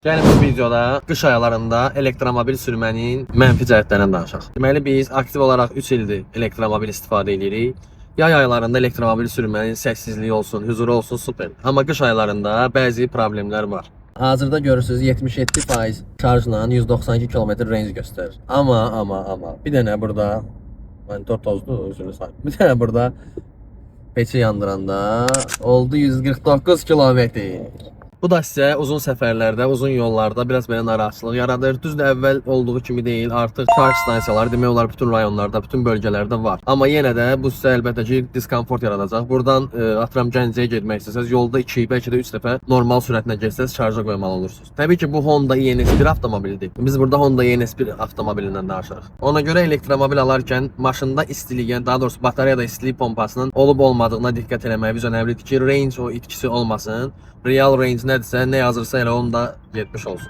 Yəni bu videoda qış aylarında elektromobil sürmənin mənfi cəhətlərindən danışaq. Deməli biz aktiv olaraq 3 ildir elektromobil istifadə edirik. Yay aylarında elektromobil sürmənin səssizliyi olsun, huzuru olsun super. Amma qış aylarında bəzi problemlər var. Hazırda görürsünüz 77% şarjla 192 km range göstərir. Amma bir dənə burada monitor tozdur, üzrünü sayın. Bir dənə burada peçi yandıranda oldu 149 km. Bu da sizə uzun səfərlərdə, uzun yollarda biraz belə narahatçılıq yaradır. Düzdür, əvvəl olduğu kimi deyil. Artıq şarj stansiyaları demək olar bütün rayonlarda, bütün bölgələrdə var. Amma yenə də bu sizə əlbəttə ki, diskomfort yaradacaq. Buradan atıram Gəncəyə getmək istəsəz, yolda 2, bəlkə də 3 dəfə normal sürətlə getsəz şarja qoymalı olursunuz. Təbii ki, bu Honda ENS1 avtomobilidir. Biz burada Honda ENS1 avtomobilindən danışırıq. Ona görə elektromobil alarkən maşında istiliyə, daha doğrusu batareyada istilik pompasının olub-olmadığına diqqət eləməyimiz önəmlidir ki, range o itkisi olmasın. Real range nədirsə, nə yazırsa elə onu da getmiş olsun.